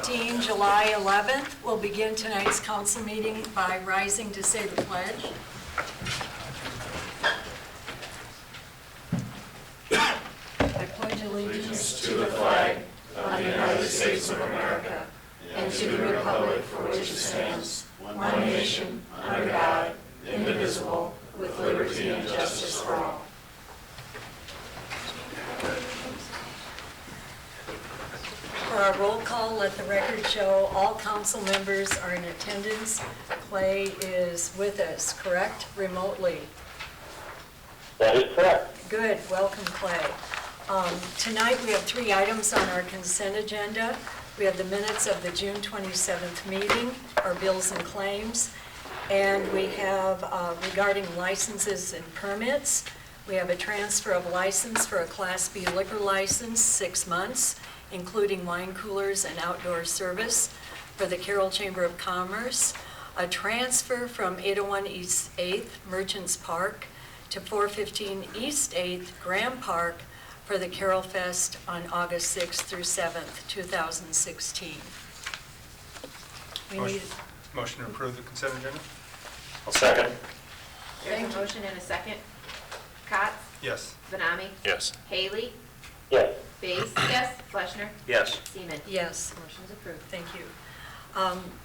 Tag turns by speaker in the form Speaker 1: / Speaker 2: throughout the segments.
Speaker 1: 2015, July 11th. We'll begin tonight's council meeting by rising to say the pledge. I pledge allegiance to the flag of the United States of America and to the republic for which it stands, one nation, under God, indivisible, with liberty and justice for all. For our roll call, let the record show all council members are in attendance. Clay is with us, correct? Remotely.
Speaker 2: That is correct.
Speaker 1: Good, welcome Clay. Tonight we have 3 items on our consent agenda. We have the minutes of the June 27th meeting, our bills and claims, and we have regarding licenses and permits, we have a transfer of license for a Class B liquor license, 6 months, including wine coolers and outdoor service for the Carroll Chamber of Commerce, a transfer from 801 East 8th Merchants Park to 415 East 8th Graham Park for the Carroll Fest on August 6th through 7th, 2016.
Speaker 3: Motion to approve the consent agenda?
Speaker 2: I'll second.
Speaker 4: There's a motion and a second. Cots?
Speaker 3: Yes.
Speaker 4: Benami?
Speaker 2: Yes.
Speaker 4: Haley?
Speaker 2: Yes.
Speaker 4: Bates? Yes. Fleshner?
Speaker 2: Yes.
Speaker 4: Seaman?
Speaker 1: Yes,
Speaker 4: Motion's approved.
Speaker 1: thank you.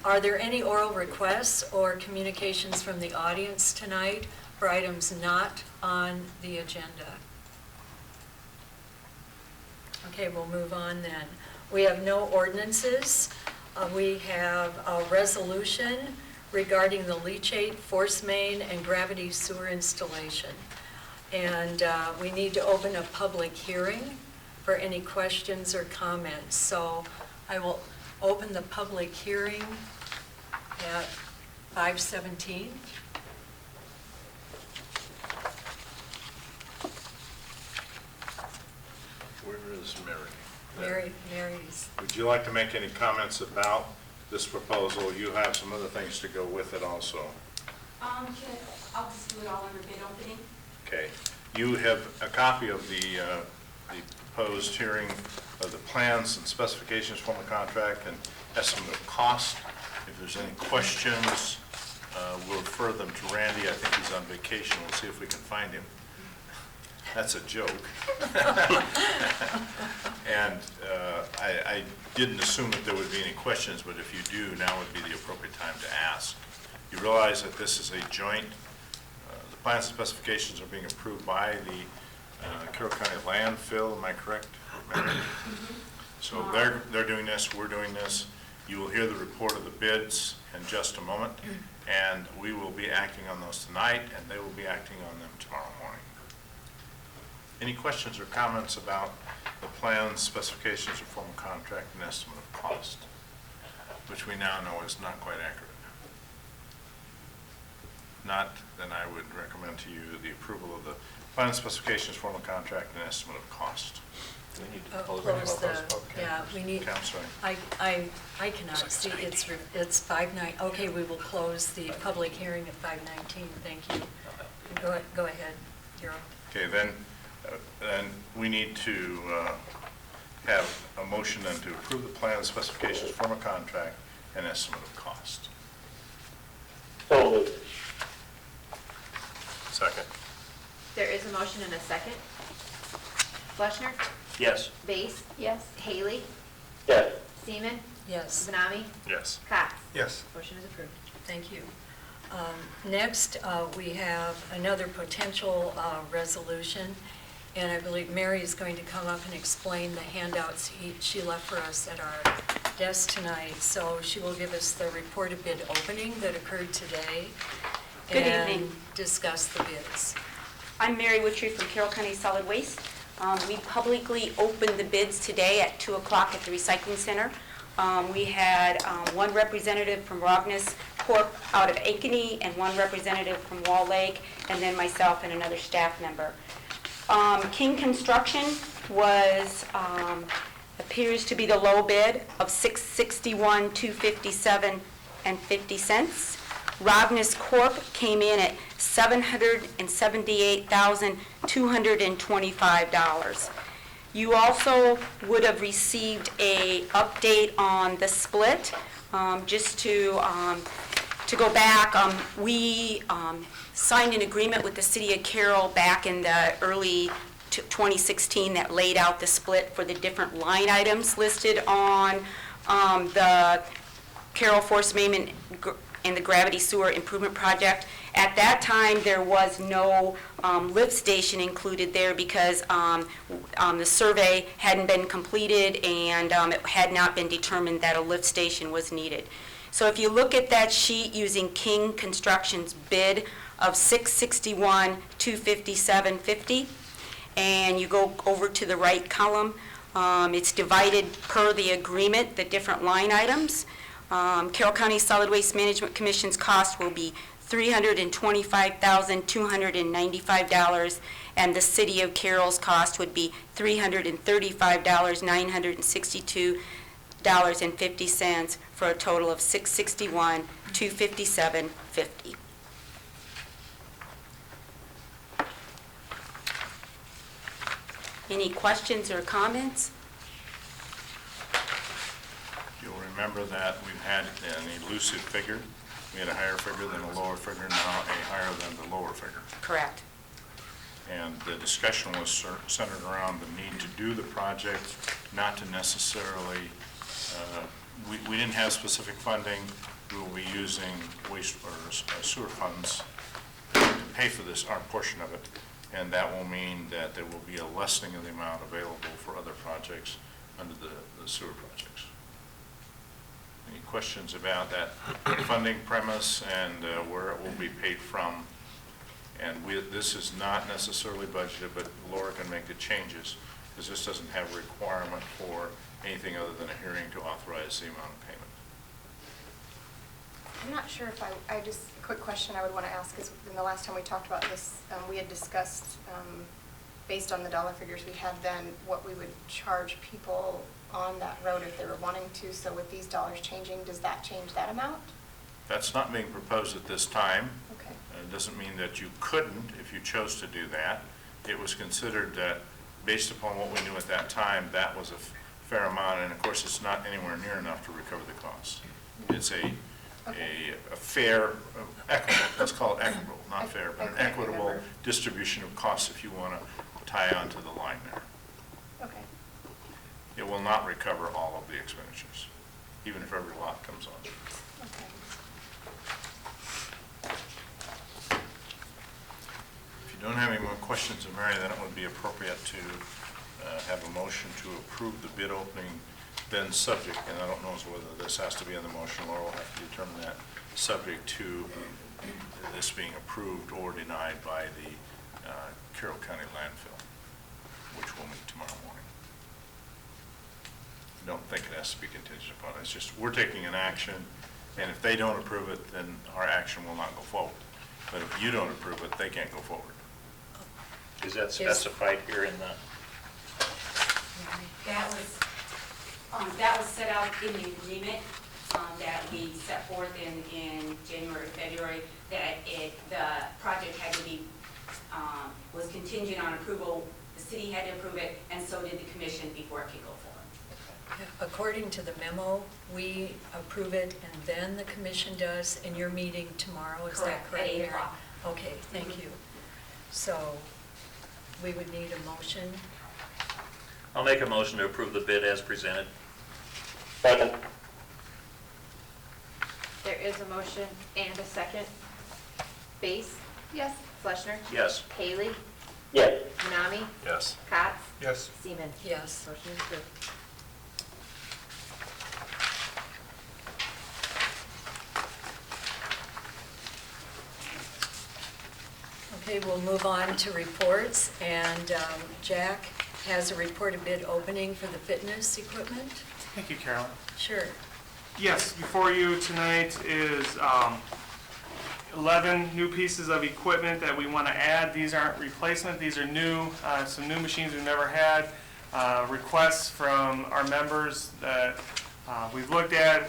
Speaker 1: Are there any oral requests or communications from the audience tonight for items not on the agenda? Okay, we'll move on then. We have no ordinances. We have a resolution regarding the leachate, force main, and gravity sewer installation. And we need to open a public hearing for any questions or comments. So I will open the public hearing at 5:17.
Speaker 5: Where is Mary?
Speaker 1: Mary's.
Speaker 5: Would you like to make any comments about this proposal? You have some other things to go with it also.
Speaker 6: I'll just do it all under bid opening.
Speaker 5: Okay. You have a copy of the proposed hearing of the plans and specifications from the contract and estimate of cost. If there's any questions, we'll refer them to Randy. I think he's on vacation. We'll see if we can find him. That's a joke. And I didn't assume that there would be any questions, but if you do, now would be the appropriate time to ask. You realize that this is a joint, the plans and specifications are being approved by the Carroll County landfill, am I correct, Mary? So they're doing this, we're doing this. You will hear the report of the bids in just a moment, and we will be acting on those tonight, and they will be acting on them tomorrow morning. Any questions or comments about the plans, specifications, or formal contract and estimate of cost, which we now know is not quite accurate? Not, then I would recommend to you the approval of the plans, specifications, formal contract, and estimate of cost.
Speaker 1: We need to close the, yeah, we need,
Speaker 5: Okay, I'm sorry.
Speaker 1: I cannot see, it's 5:19. Okay, we will close the public hearing at 5:19, thank you. Go ahead, Carol.
Speaker 5: Okay, then we need to have a motion then to approve the plans, specifications, formal contract, and estimate of cost.
Speaker 2: So moved.
Speaker 5: Second.
Speaker 4: There is a motion and a second. Fleshner?
Speaker 2: Yes.
Speaker 4: Bates?
Speaker 6: Yes.
Speaker 4: Haley?
Speaker 2: Yes.
Speaker 4: Seaman?
Speaker 1: Yes,
Speaker 4: Benami?
Speaker 5: Yes.
Speaker 4: Cots?
Speaker 3: Yes.
Speaker 4: Motion is approved.
Speaker 1: thank you. Next, we have another potential resolution, and I believe Mary is going to come up and explain the handouts she left for us at our desk tonight. So she will give us the report of bid opening that occurred today.
Speaker 6: Good
Speaker 1: and
Speaker 6: evening.
Speaker 1: Discuss the bids.
Speaker 6: I'm Mary Woodtree from Carroll County Solid Waste. We publicly opened the bids today at 2 o'clock at the recycling center. We had one representative from Rognus Corp out of Ankeny and one representative from Wall Lake, and then myself and another staff member. King Construction was appears to be the low bid of $661,257.50. Rognus Corp came in at $778,225. You also would have received a update on the split. Just to go back, we signed an agreement with the City of Carroll back in the early 2016 that laid out the split for the different line items listed on the Carroll Force Main and the Gravity Sewer Improvement Project. At that time, there was no lift station included there because the survey hadn't been completed and it had not been determined that a lift station was needed. So if you look at that sheet using King Construction's bid of $661,257.50, and you go over to the right column, it's divided per the agreement, the different line items. Carroll County Solid Waste Management Commission's cost will be $325,295, and the City of Carroll's cost would be $335,962.50 for a total of $661,257.50. Any questions or comments?
Speaker 5: You'll remember that we've had an elusive figure. We had a higher figure than a lower figure, now a higher than the lower figure.
Speaker 6: Correct.
Speaker 5: And the discussion was centered around the need to do the project, not to necessarily, we didn't have specific funding. We will be using waste or sewer funds to pay for this, our portion of it. And that will mean that there will be a lessening of the amount available for other projects under the sewer projects. Any questions about that funding premise and where it will be paid from? And this is not necessarily budgeted, but Laura can make the changes because this doesn't have a requirement for anything other than a hearing to authorize the amount of payment.
Speaker 7: I'm not sure if I just, a quick question I would want to ask is, in the last time we talked about this, we had discussed, based on the dollar figures we had then, what we would charge people on that road if they were wanting to. So with these dollars changing, does that change that amount?
Speaker 5: That's not being proposed at this time.
Speaker 7: Okay.
Speaker 5: It doesn't mean that you couldn't if you chose to do that. It was considered that, based upon what we knew at that time, that was a fair amount, and of course, it's not anywhere near enough to recover the cost. It's a fair, equitable, let's call it equitable, not fair, but an equitable distribution of costs if you want to tie onto the line there.
Speaker 7: Okay.
Speaker 5: It will not recover all of the expenditures, even if every lot comes on.
Speaker 7: Okay.
Speaker 5: If you don't have any more questions of Mary, then it would be appropriate to have a motion to approve the bid opening, then subject, and I don't know whether this has to be in the motion, or we'll have to determine that, subject to this being approved or denied by the Carroll County landfill, which we'll meet tomorrow morning. I don't think it has to be contingent upon it. It's just we're taking an action, and if they don't approve it, then our action will not go forward. But if you don't approve it, they can't go forward.
Speaker 2: Is that specified here in the?
Speaker 6: That was set out in the agreement that we set forth in January, February, that the project had to be, was contingent on approval. The city had to approve it, and so did the commission before it could go forward.
Speaker 1: According to the memo, we approve it and then the commission does in your meeting tomorrow, is that correct?
Speaker 6: At 8
Speaker 1: Mary?
Speaker 6: o'clock.
Speaker 1: Okay, thank you. So we would need a motion.
Speaker 2: I'll make a motion to approve the bid as presented.
Speaker 4: There is a motion and a second. Base?
Speaker 7: Yes.
Speaker 4: Fleshner?
Speaker 2: Yes.
Speaker 4: Haley?
Speaker 2: Yes.
Speaker 4: Manami?
Speaker 5: Yes.
Speaker 4: Cots?
Speaker 3: Yes.
Speaker 4: Seaman?
Speaker 1: Yes.
Speaker 4: Motion is approved.
Speaker 1: Okay, we'll move on to reports, and Jack has a report of bid opening for the fitness equipment.
Speaker 8: Thank you, Carolyn.
Speaker 1: Sure.
Speaker 8: Yes, before you tonight is 11 new pieces of equipment that we want to add. These aren't replacement, these are new, some new machines we've never had. Requests from our members that we've looked at.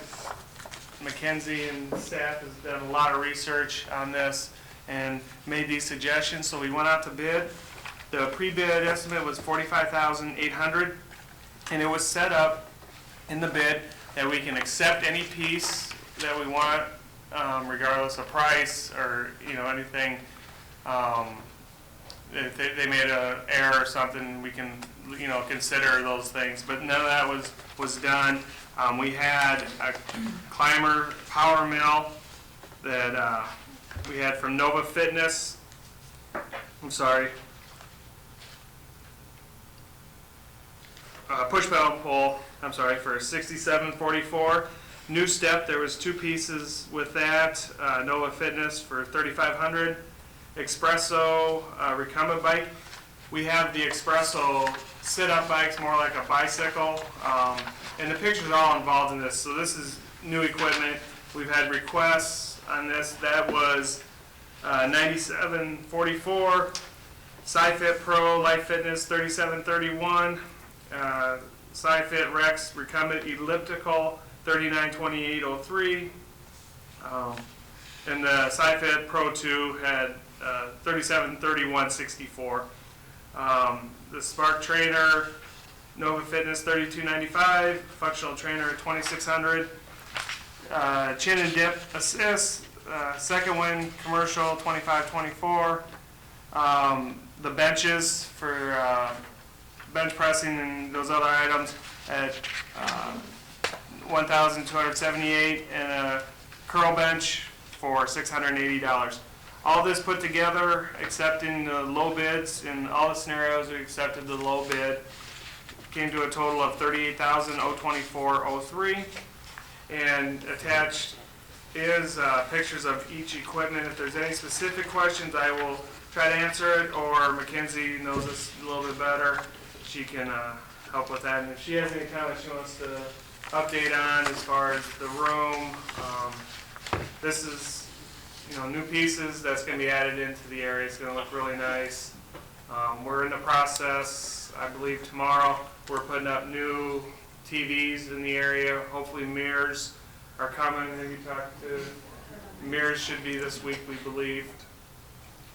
Speaker 8: Mackenzie and staff has done a lot of research on this and made these suggestions, so we went out to bid. The pre-bid estimate was $45,800, and it was set up in the bid that we can accept any piece that we want, regardless of price or, anything. If they made an error or something, we can, consider those things. But none of that was done. We had a climber power mill that we had from Nova Fitness. Push pedal pole, for $67.44. New step, there was 2 pieces with that. Nova Fitness for $3,500. Espresso recumbent bike. We have the Espresso sit-up bikes, more like a bicycle. And the pictures are all involved in this. So this is new equipment. We've had requests on this. That was $97.44. SciFit Pro Life Fitness $37.31. SciFit Rex recumbent elliptical $39.28.03. And the SciFit Pro 2 had $37.31.64. The Spark Trainer Nova Fitness $32.95. Functional Trainer $2,600. Chin and Dip Assist Second Wind Commercial $25.24. The benches for bench pressing and those other items at $1,278, and a curl bench for $680. All this put together, accepting the low bids, in all the scenarios we accepted the low bid, came to a total of $38,024.03. And attached is pictures of each equipment. If there's any specific questions, I will try to answer it, or Mackenzie knows this a little bit better. She can help with that. And if she has any comments she wants to update on as far as the room, this is new pieces that's going to be added into the area. It's going to look really nice. We're in the process, I believe tomorrow, we're putting up new TVs in the area. Hopefully mirrors are coming. Have you talked to? Mirrors should be this week, we believe.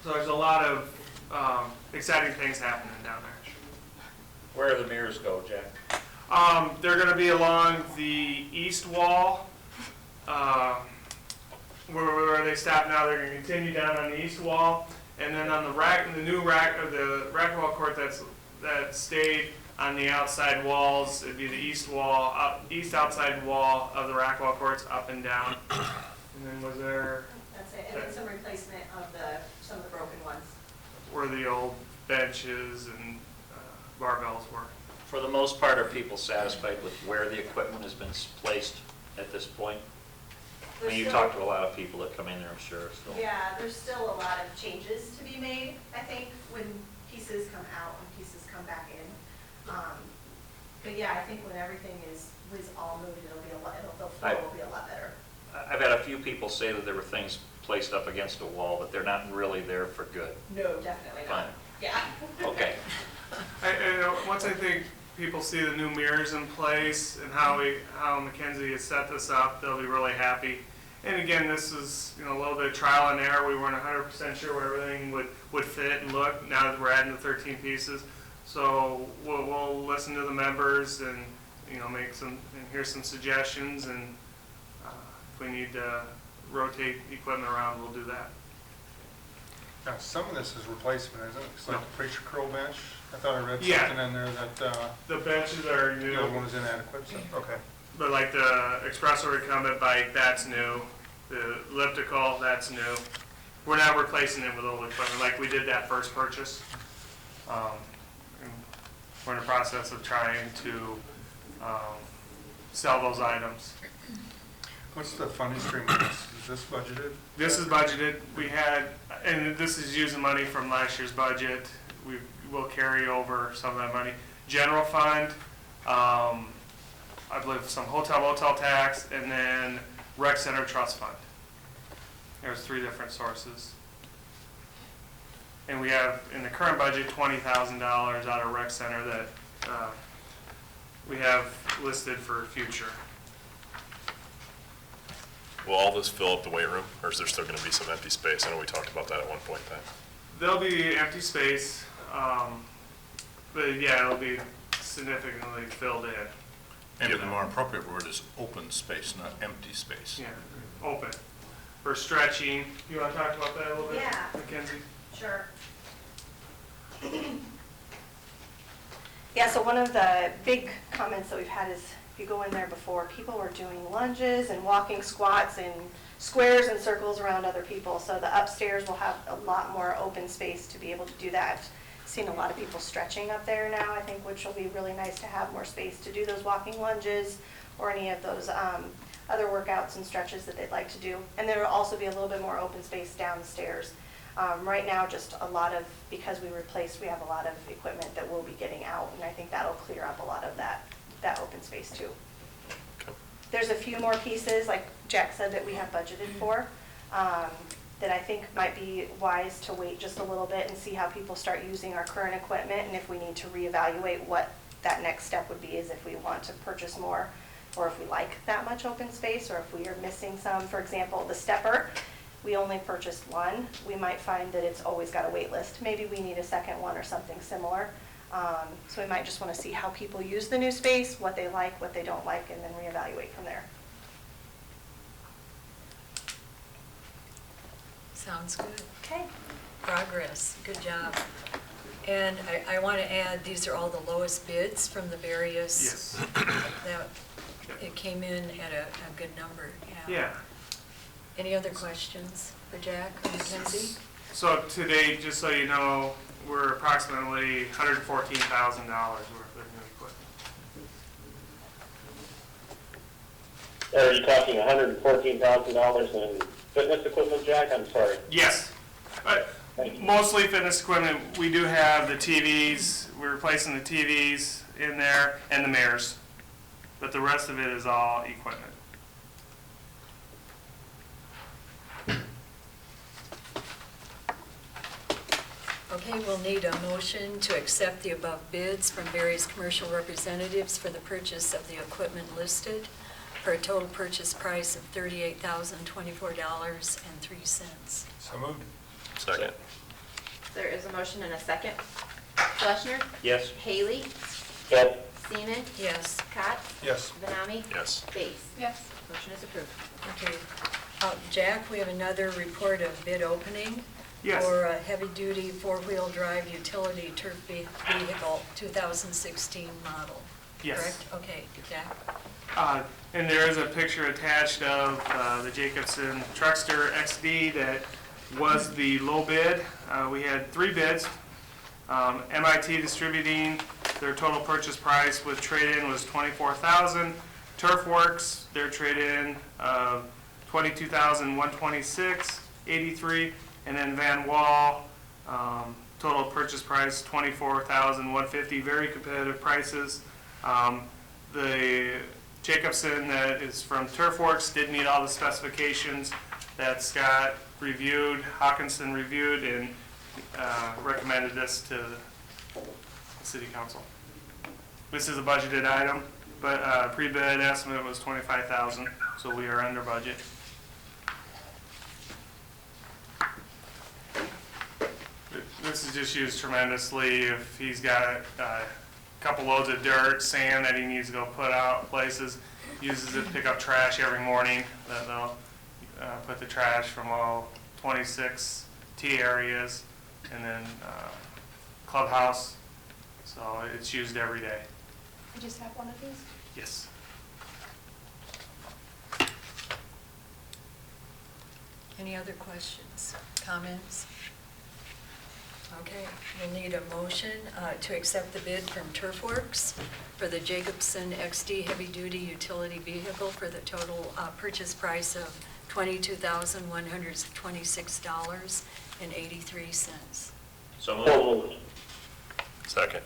Speaker 8: So there's a lot of exciting things happening down there.
Speaker 2: Where do the mirrors go, Jack?
Speaker 8: They're going to be along the east wall. Where they stop now, they're going to continue down on the east wall, and then on the new racquetball court that stayed on the outside walls, it'd be the east outside wall of the racquetball courts, up and down. And then was there?
Speaker 9: That's it, and then some replacement of some of the broken ones.
Speaker 8: Where the old benches and barbells were.
Speaker 2: For the most part, are people satisfied with where the equipment has been placed at this point? I mean, you talk to a lot of people that come in there, I'm sure. So.
Speaker 9: Yeah, there's still a lot of changes to be made, I think, when pieces come out and pieces come back in. But yeah, I think when everything was all moved, the flow will be a lot better.
Speaker 2: I've had a few people say that there were things placed up against a wall, but they're not really there for good.
Speaker 9: No, definitely not.
Speaker 2: Fine.
Speaker 9: Yeah.
Speaker 2: Okay.
Speaker 8: Once I think people see the new mirrors in place and how Mackenzie has set this up, they'll be really happy. And again, this is a little bit of trial and error. We weren't 100% sure where everything would fit and look. Now that we're adding the 13 pieces, so we'll listen to the members and hear some suggestions, and if we need to rotate equipment around, we'll do that.
Speaker 3: Now, some of this is replacement, isn't it? It's like the preacher curl bench. I thought I read
Speaker 8: Yeah.
Speaker 3: something in there that
Speaker 8: The benches are
Speaker 3: the
Speaker 8: new.
Speaker 3: other one was inadequate. So, okay.
Speaker 8: But like the Espresso recumbent bike, that's new. The elliptical, that's new. We're not replacing it with old equipment like we did that first purchase. And we're in the process of trying to sell those items.
Speaker 3: What's the funding stream of this? Is this budgeted?
Speaker 8: This is budgeted. We had, and this is using money from last year's budget. We will carry over some of that money. General fund, I believe some hotel tax, and then rec center trust fund. There's 3 different sources. And we have, in the current budget, $20,000 out of rec center that we have listed for future.
Speaker 10: Will all this fill up the weight room, or is there still going to be some empty space? I know we talked about that at one point in time.
Speaker 8: There'll be empty space. But yeah, it'll be significantly filled in.
Speaker 5: Maybe the more appropriate word is open space, not empty space.
Speaker 8: Yeah, open. For stretching, you want to talk about that a little bit?
Speaker 9: Yeah.
Speaker 8: Mackenzie?
Speaker 9: Sure.
Speaker 7: Yeah, so one of the big comments that we've had is, if you go in there before, people were doing lunges and walking squats and squares and circles around other people. So the upstairs will have a lot more open space to be able to do that. I've seen a lot of people stretching up there now, I think, which will be really nice to have more space to do those walking lunges or any of those other workouts and stretches that they'd like to do. And there will also be a little bit more open space downstairs. Right now, just a lot of, because we have a lot of equipment that we'll be getting out, and I think that'll clear up a lot of that open space too. There's a few more pieces, like Jack said, that we have budgeted for, that I think might be wise to wait just a little bit and see how people start using our current equipment, and if we need to reevaluate what that next step would be, is if we want to purchase more, or if we like that much open space, or if we are missing some. For example, the stepper, we only purchased one. We might find that it's always got a wait list. Maybe we need a second one or something similar. So we might just want to see how people use the new space, what they like, what they don't like, and then reevaluate from there.
Speaker 1: Sounds good.
Speaker 7: Okay.
Speaker 1: Progress, good job. And I want to add, these are all the lowest bids from the various.
Speaker 8: Yes.
Speaker 1: That it came in at a good number,
Speaker 8: Yeah.
Speaker 1: Any other questions for Jack or Mackenzie?
Speaker 8: So today, just so you know, we're approximately $114,000 worth of new equipment.
Speaker 11: Are you talking $114,000 in fitness equipment, Jack? I'm sorry.
Speaker 8: Yes, but mostly fitness equipment. We do have the TVs, we're replacing the TVs in there and the mirrors, but the rest of it is all equipment.
Speaker 1: Okay, we'll need a motion to accept the above bids from various commercial representatives for the purchase of the equipment listed for a total purchase price of $38,024.03.
Speaker 3: So moved.
Speaker 10: Second.
Speaker 4: There is a motion and a second. Fleshner?
Speaker 2: Yes.
Speaker 4: Haley?
Speaker 11: Yes.
Speaker 4: Seaman?
Speaker 1: Yes.
Speaker 4: Cox?
Speaker 3: Yes.
Speaker 4: Benami?
Speaker 10: Yes.
Speaker 4: Bates?
Speaker 7: Yes.
Speaker 4: Motion is approved.
Speaker 1: Okay. Jack, we have another report of bid opening.
Speaker 8: Yes.
Speaker 1: For a heavy-duty four-wheel drive utility turf vehicle, 2016 model.
Speaker 8: Yes.
Speaker 1: Correct? Okay, Jack.
Speaker 8: And there is a picture attached of the Jacobson Truckster XD that was the low bid. We had 3 bids. MIT Distributing, their total purchase price with trade-in was $24,000. Turfworks, their trade-in $22,126.83. And then Van Wall, total purchase price $24,150. Very competitive prices. The Jacobson that is from Turfworks did meet all the specifications that Scott reviewed, Hawkinson reviewed, and recommended this to the City Council. This is a budgeted item, but pre-bid estimate was $25,000, so we are under budget. This is just used tremendously if he's got a couple loads of dirt, sand that he needs to go put out places. Uses it to pick up trash every morning. They'll put the trash from all 26 T areas and then clubhouse. So it's used every day.
Speaker 7: I just have one of these.
Speaker 8: Yes.
Speaker 1: Any other questions, comments? Okay, we'll need a motion to accept the bid from Turfworks for the Jacobson XD heavy-duty utility vehicle for the total purchase price of $22,126.83.
Speaker 2: So moved.
Speaker 11: So moved.
Speaker 10: Second.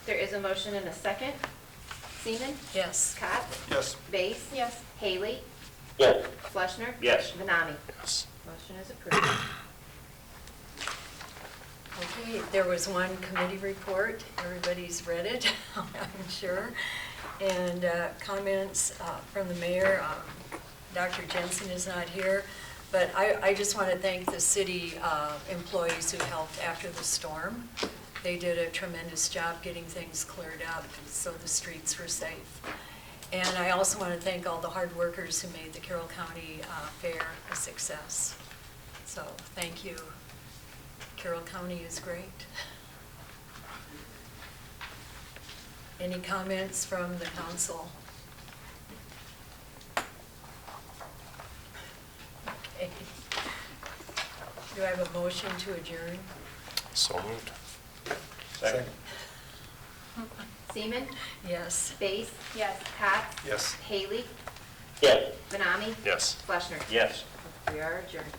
Speaker 4: There is a motion and a second. Seaman?
Speaker 1: Yes.
Speaker 4: Cox?
Speaker 3: Yes.
Speaker 4: Bates?
Speaker 7: Yes.
Speaker 4: Haley?
Speaker 11: Yes.
Speaker 4: Fleshner?
Speaker 2: Yes.
Speaker 4: Benami?
Speaker 10: Yes.
Speaker 4: Motion is approved.
Speaker 1: Okay, there was one committee report. Everybody's read it, I'm sure. And comments from the mayor. Dr. Jensen is not here, But I just want to thank the city employees who helped after the storm. They did a tremendous job getting things cleared up so the streets were safe. And I also want to thank all the hard workers who made the Carroll County Fair a success. So thank you. Carroll County is great. Any comments from the council? Okay. Do I have a motion to adjourn?
Speaker 10: So moved.
Speaker 2: Second.
Speaker 4: Seaman?
Speaker 1: Yes.
Speaker 4: Base?
Speaker 7: Yes.
Speaker 4: Cox?
Speaker 3: Yes.
Speaker 4: Haley?
Speaker 11: Yes.
Speaker 4: Benami?
Speaker 10: Yes.
Speaker 4: Fleshner?
Speaker 2: Yes.
Speaker 4: We are adjourned.